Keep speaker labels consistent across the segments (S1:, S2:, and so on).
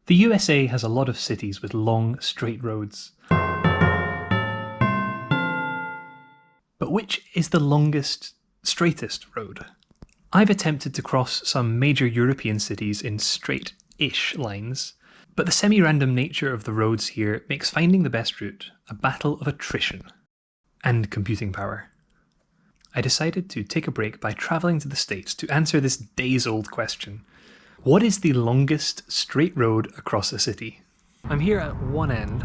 S1: The USA has a lot of cities with long, straight roads. But which is the longest, straightest road? I've attempted to cross some major European cities in straight-ish lines, but the semi-random nature of the roads here makes finding the best route a battle of attrition and computing power. I decided to take a break by travelling to the States to answer this days-old question. What is the longest straight road across a city? I'm here at one end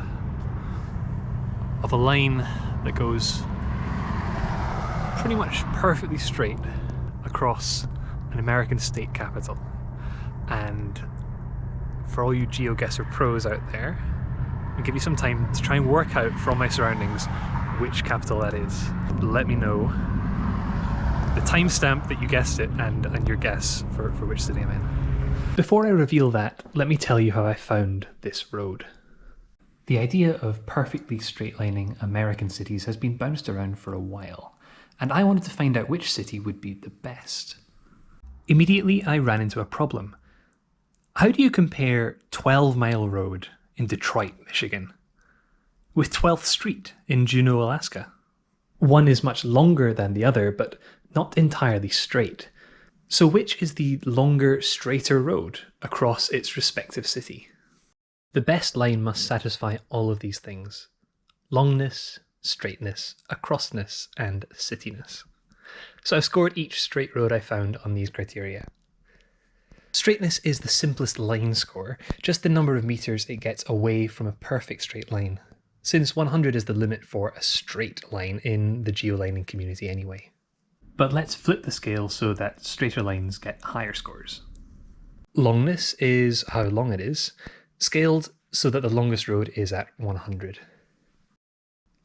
S1: of a line that goes pretty much perfectly straight across an American state capital. And for all you GeoGuessr pros out there, I'll give you some time to try and work out from my surroundings which capital that is. Let me know the timestamp that you guessed it and your guess for which city I'm in. Before I reveal that, let me tell you how I found this road. The idea of perfectly straight-lining American cities has been bounced around for a while, and I wanted to find out which city would be the best. Immediately I ran into a problem. How do you compare 12 Mile Road in Detroit, Michigan, with 12th Street in Juneau, Alaska? One is much longer than the other, but not entirely straight. So which is the longer, straighter road across its respective city? The best line must satisfy all of these things: longness, straightness, acrossness, and cityness. So I've scored each straight road I found on these criteria. Straightness is the simplest line score, just the number of meters it gets away from a perfect straight line, since 100 is the limit for a straight line in the geolining community anyway. But let's flip the scale so that straighter lines get higher scores. Longness is how long it is, scaled so that the longest road is at 100.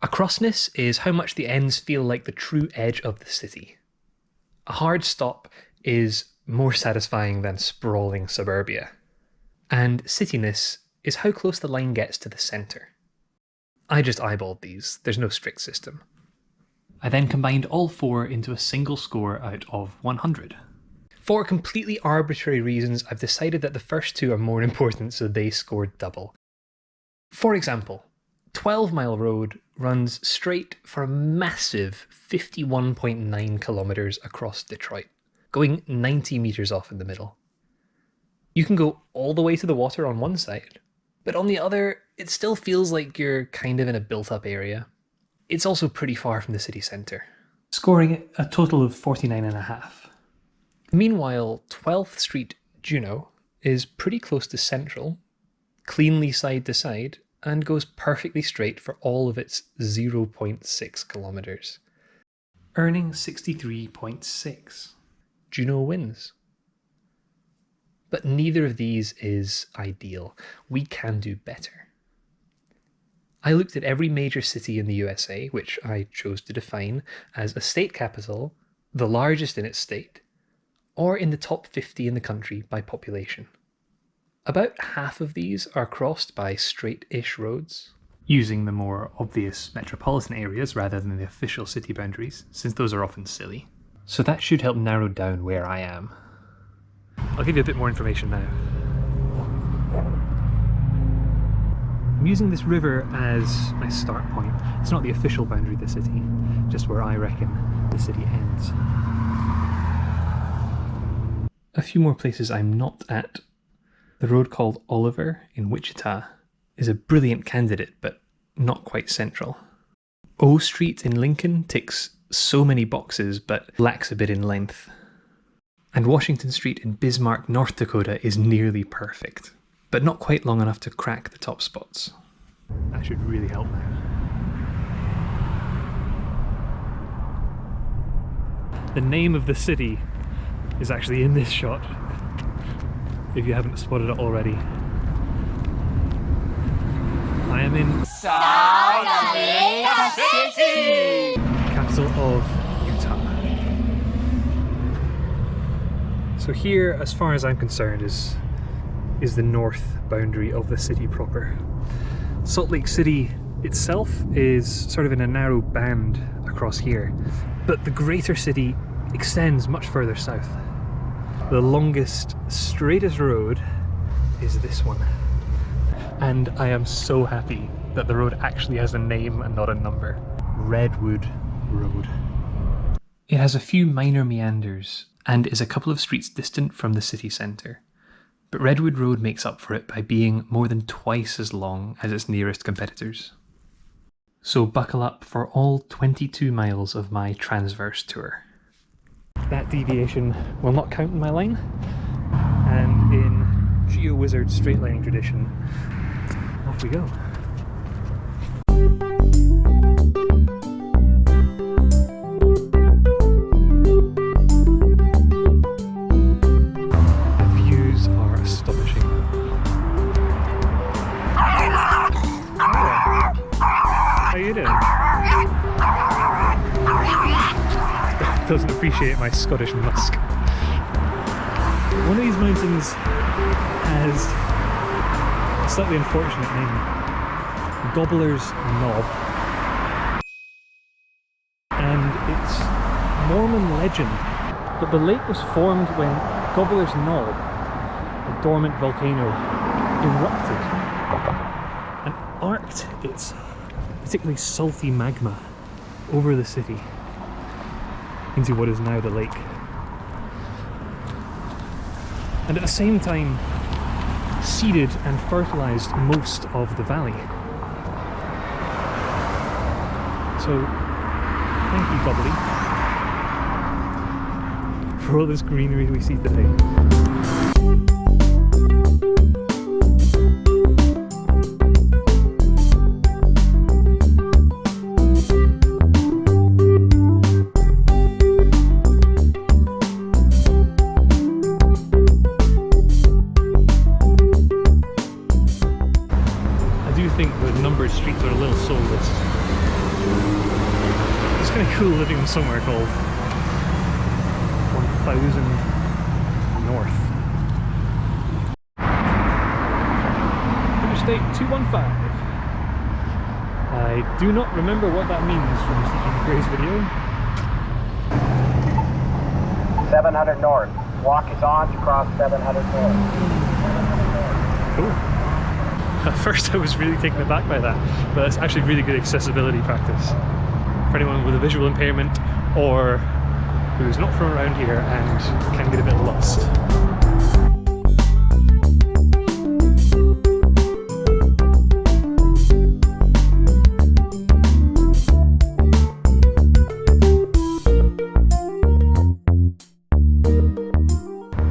S1: Acrossness is how much the ends feel like the true edge of the city. A hard stop is more satisfying than sprawling suburbia. And cityness is how close the line gets to the centre. I just eyeballed these, there's no strict system. I then combined all four into a single score out of 100. For completely arbitrary reasons, I've decided that the first two are more important, so they scored double. For example, 12 Mile Road runs straight for a massive 51.9 kilometres across Detroit, going 90 metres off in the middle. You can go all the way to the water on one side, but on the other, it still feels like you're kind of in a built-up area. It's also pretty far from the city centre, scoring a total of 49.5. Meanwhile, 12th Street, Juneau, is pretty close to Central, cleanly side to side, and goes perfectly straight for all of its 0.6 kilometres, earning 63.6. Juneau wins. But neither of these is ideal. We can do better. I looked at every major city in the USA, which I chose to define as a state capital, the largest in its state, or in the top 50 in the country by population. About half of these are crossed by straight-ish roads, using the more obvious metropolitan areas rather than the official city boundaries, since those are often silly. So that should help narrow down where I am. I'll give you a bit more information now. I'm using this river as my start point. It's not the official boundary of the city, just where I reckon the city ends. A few more places I'm not at. The road called Oliver in Wichita is a brilliant candidate, but not quite central. O Street in Lincoln ticks so many boxes, but lacks a bit in length. And Washington Street in Bismarck, North Dakota is nearly perfect, but not quite long enough to crack the top spots. That should really help now. The name of the city is actually in this shot, if you haven't spotted it already. I am in Salt Lake City, capital of Utah. So here, as far as I'm concerned, is the north boundary of the city proper. Salt Lake City itself is sort of in a narrow band across here, but the greater city extends much further south. The longest, straightest road is this one. And I am so happy that the road actually has a name and not a number. Redwood Road. It has a few minor meanders and is a couple of streets distant from the city centre. But Redwood Road makes up for it by being more than twice as long as its nearest competitors. So buckle up for all 22 miles of my transverse tour. That deviation will not count in my line, and in GeoWizard straight lining tradition, off we go. The views are astonishing. How you doing? Doesn't appreciate my Scottish musk. One of these mountains has a slightly unfortunate name. Gobbler's Knob. And it's Mormon legend that the lake was formed when Gobbler's Knob, a dormant volcano, erupted and arced its particularly salty magma over the city into what is now the lake. And at the same time seeded and fertilised most of the valley. So thank you, Gobbly, for all this greenery we see today. I do think the numbered streets are a little soulless. It's kind of cool living in somewhere called 1000 North. Interstate 215. I do not remember what that means from seeing Gray's video.
S2: 700 North. Walk is on to cross 700 North.
S1: Cool. At first I was really taken aback by that, but it's actually really good accessibility practice for anyone with a visual impairment or who's not from around here and can get a bit lost.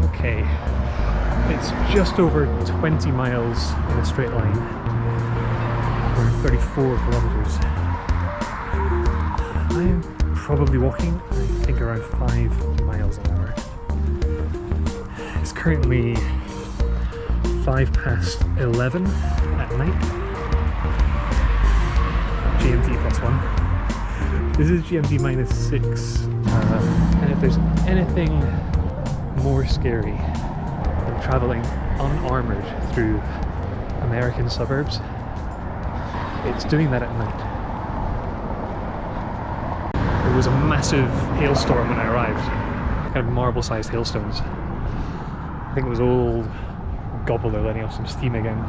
S1: Okay, it's just over 20 miles in a straight line, or 34 kilometers. I'm probably walking, I think, around 5 miles an hour. It's currently 11:05 at night. GMT +1. This is GMT -6. And if there's anything more scary than travelling unarmoured through American suburbs, it's doing that at night. There was a massive hailstorm when I arrived, kind of marble-sized hailstones. I think it was old Gobbler letting off some steam again.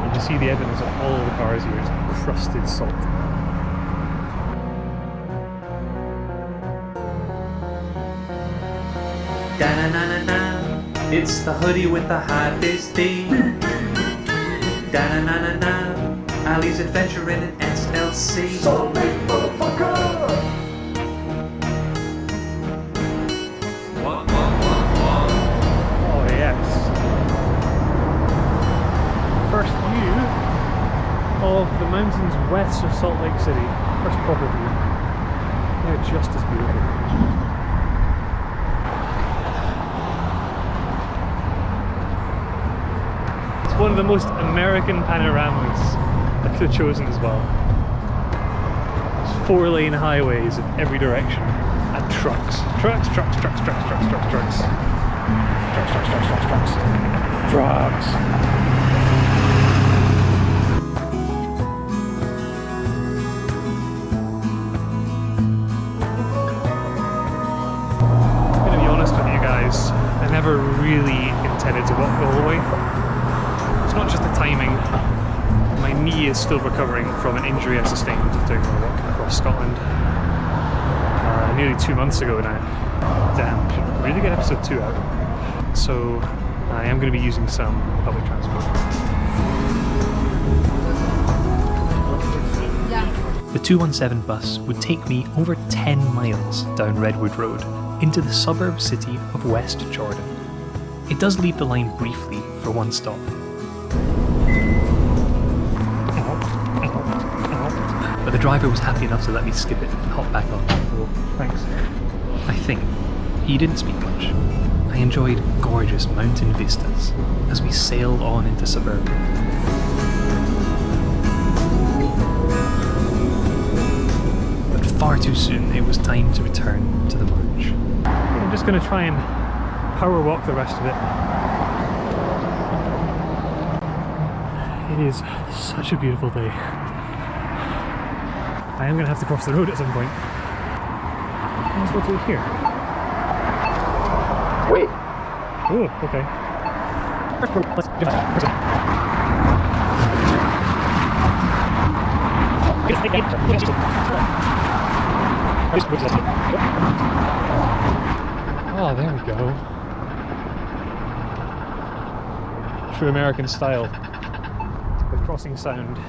S1: You can see the evidence of all the cars here, it's crusted salt.
S3: Da-na-na-na-na, it's the hoodie with the hottest thing. Da-na-na-na-na, Ali's adventure in an SLC.
S2: Salt Lake, motherfucker!
S1: Oh yes. First view of the mountains west of Salt Lake City. First proper view. They're just as beautiful. It's one of the most American panoramas I could have chosen as well. There's 4-lane highways in every direction. And trucks. Trucks. Trucks. Trucks. Trucks. Trucks. Trucks. Trucks. Trucks. Trucks. Trucks. Trucks. Trucks. I'm gonna be honest with you guys. I never really intended to walk all the way. timing. My knee is still recovering from an injury I sustained doing my walk across Scotland nearly 2 months ago now. Damn, I should really get episode 2 out. So I am going to be using some public transport. The 217 bus would take me over 10 miles down Redwood Road into the suburb city of West Jordan. It does leave the line briefly for one stop. But the driver was happy enough to let me skip it and hop back on. Oh, thanks. I think he didn't speak much. I enjoyed gorgeous mountain vistas as we sailed on into suburban. But far too soon it was time to return to the march. I'm just going to try and power walk the rest of it. It is such a beautiful day. I am going to have to cross the road at some point. Let's go through here.
S2: Wait.
S1: Oh, okay. Oh, there we go. True American style. The crossing sound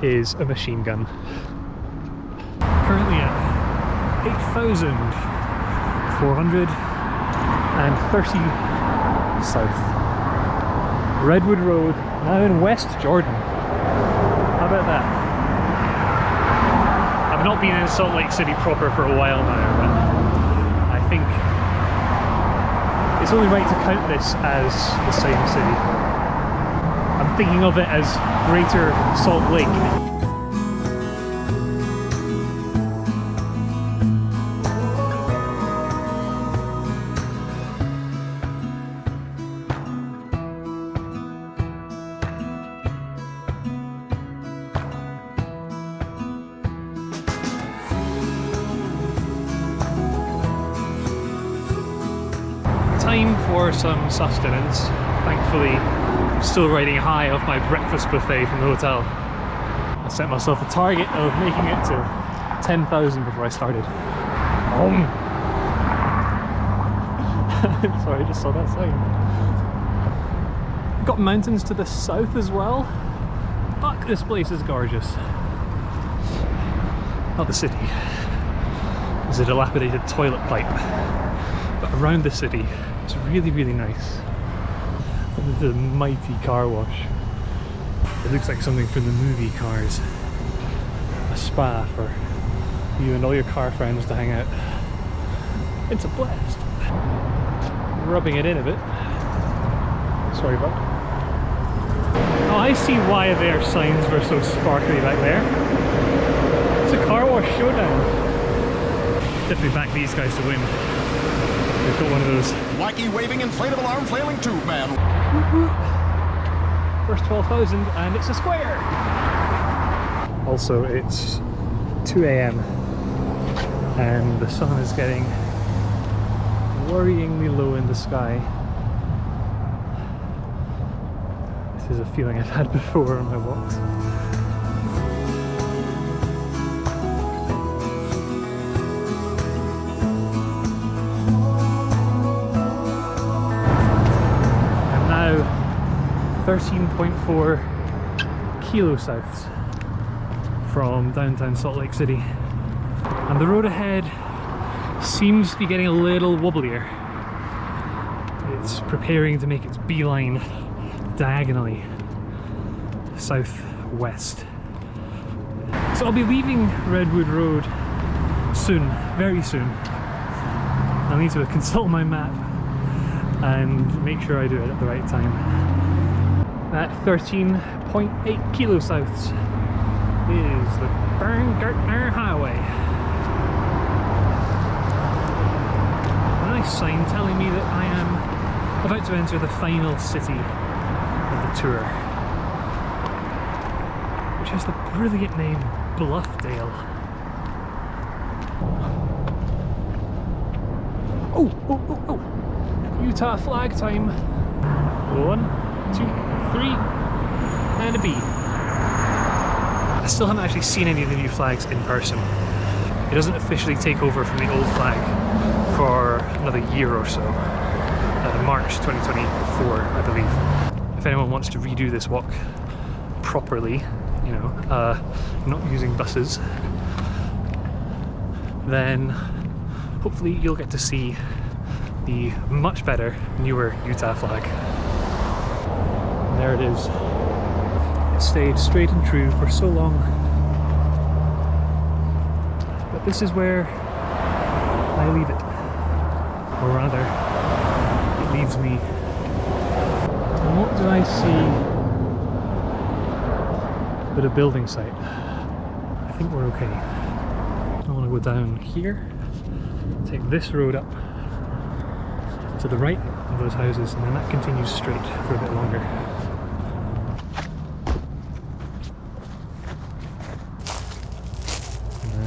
S1: is a machine gun. Currently at 8,430 south. Redwood Road, now in West Jordan. How about that? I've not been in Salt Lake City proper for a while now, but I think it's only right to count this as the same city. I'm thinking of it as Greater Salt Lake. Time for some sustenance. Thankfully, I'm still riding high off my breakfast buffet from the hotel. I set myself a target of making it to 10,000 before I started. Sorry, I just saw that sign. Got mountains to the south as well. Fuck, this place is gorgeous. Not the city. There's a dilapidated toilet pipe. But around the city, it's really, really nice. The mighty car wash. It looks like something from the movie Cars. A spa for you and all your car friends to hang out. It's a blast. Rubbing it in a bit. Sorry, bud. Oh, I see why their signs were so sparkly back there. It's a car wash showdown. Definitely back these guys to win. They've got one of those
S4: wacky waving inflatable arm flailing tube man.
S1: First 12,000 and it's a square. Also, it's 2 AM and the sun is getting worryingly low in the sky. This is a feeling I've had before on my walks. I'm now 13.4 kilo south from downtown Salt Lake City, and the road ahead seems to be getting a little wobblier. It's preparing to make its beeline diagonally southwest. So I'll be leaving Redwood Road soon, very soon. I'll need to consult my map and make sure I do it at the right time. At 13.8 kilo south is the Berngartner Highway. A nice sign telling me that I am about to enter the final city of the tour, which has the brilliant name Bluffdale. Oh! Utah flag time. 1, 2, 3. gonna be. I still haven't actually seen any of the new flags in person. It doesn't officially take over from the old flag for another year or so. March 2024, I believe. If anyone wants to redo this walk properly, you know, not using buses, then hopefully you'll get to see the much better, newer Utah flag. And there it is. It stayed straight and true for so long. But this is where I leave it. Or rather, it leaves me. And what do I see? A bit of building site. I think we're okay. I want to go down here, take this road up to the right of those houses, and then that continues straight for a bit longer.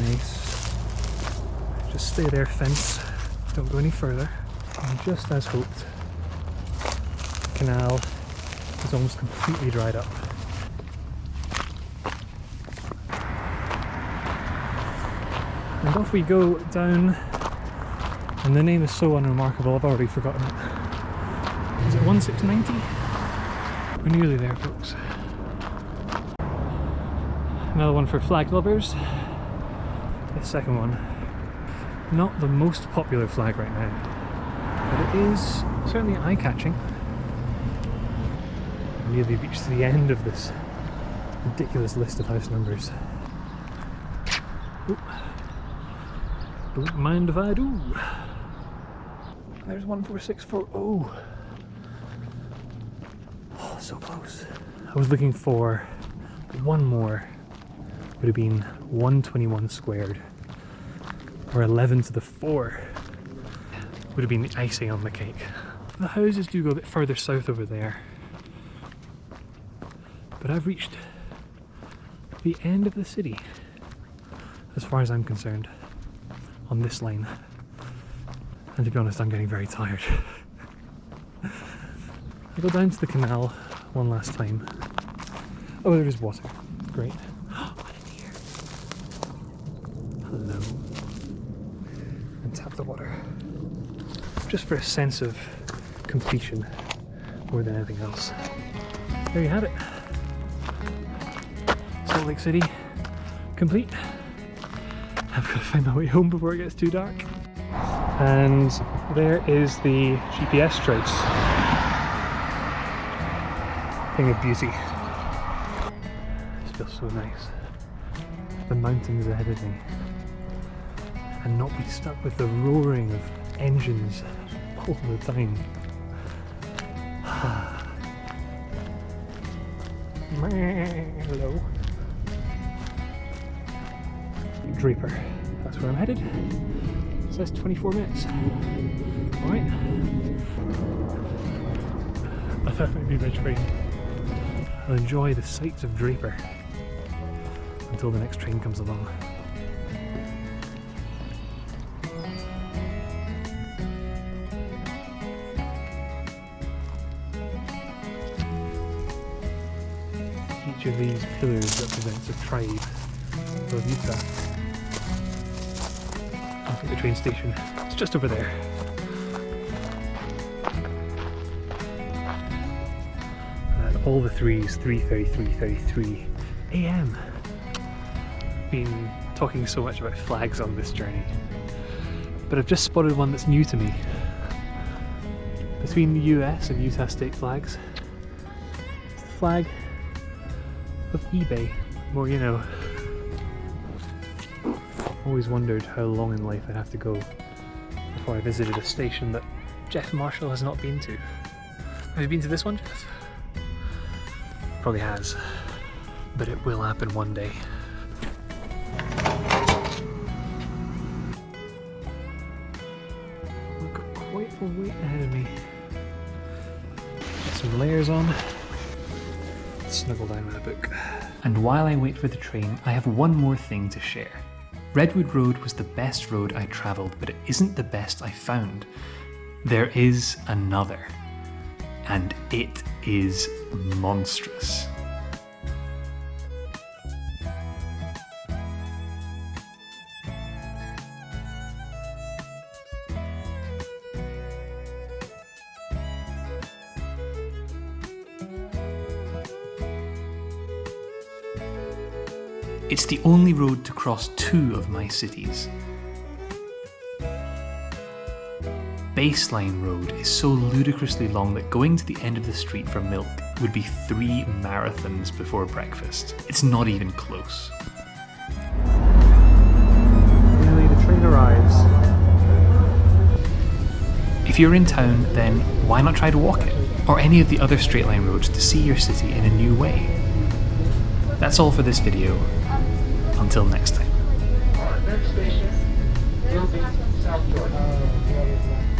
S1: Nice. Just stay there, fence. Don't go any further. And just as hoped, the canal is almost completely dried up. And off we go down, and the name is so unremarkable I've already forgotten it. Is it 1690? We're nearly there, folks. Another one for flag lovers. The second one. Not the most popular flag right now, but it is certainly eye-catching. Nearly reached the end of this ridiculous list of house numbers. Ooh. Don't mind if I do. There's 1464. Oh, so close. I was looking for one more. Would have been 121 squared, or 11 to the 4. Would have been the icing on the cake. The houses do go a bit further south over there, but I've reached the end of the city, as far as I'm concerned, on this line. And to be honest, I'm getting very tired. I'll go down to the canal one last time. Oh, there is water. Great. What in here? Hello. And tap the water. Just for a sense of completion more than anything else. There you have it. Salt Lake City, complete. I've got to find my way home before it gets too dark. And there is the GPS trace. Thing of beauty. This feels so nice. The mountains ahead of me. And not be stuck with the roaring of engines all the time. Hello. Draper. That's where I'm headed. It says 24 minutes. Alright. I thought it might be my train. I'll enjoy the sights of Draper until the next train comes along. Each of these pillars represents a tribe of Utah. I think the train station is just over there. And all the threes, 3:33, 33 AM. Been talking so much about flags on this journey, but I've just spotted one that's new to me. Between the US and Utah state flags, it's the flag of eBay. More you know. Always wondered how long in life I'd have to go before I visited a station that Jeff Marshall has not been to. Have you been to this one, Jeff? Probably has, but it will happen one day. I've got quite a wait ahead of me. Get some layers on. Snuggle down with a book. And while I wait for the train, I have one more thing to share. Redwood Road was the best road I travelled, but it isn't the best I found. There is another, and it is monstrous. It's the only road to cross 2 of my cities. Baseline Road is so ludicrously long that going to the end of the street for milk would be 3 marathons before breakfast. It's not even close.
S3: Finally, the train arrives.
S1: If you're in town, then why not try to walk it? Or any of the other straight line roads to see your city in a new way? That's all for this video. Until next time.
S2: Next station will be South Georgia.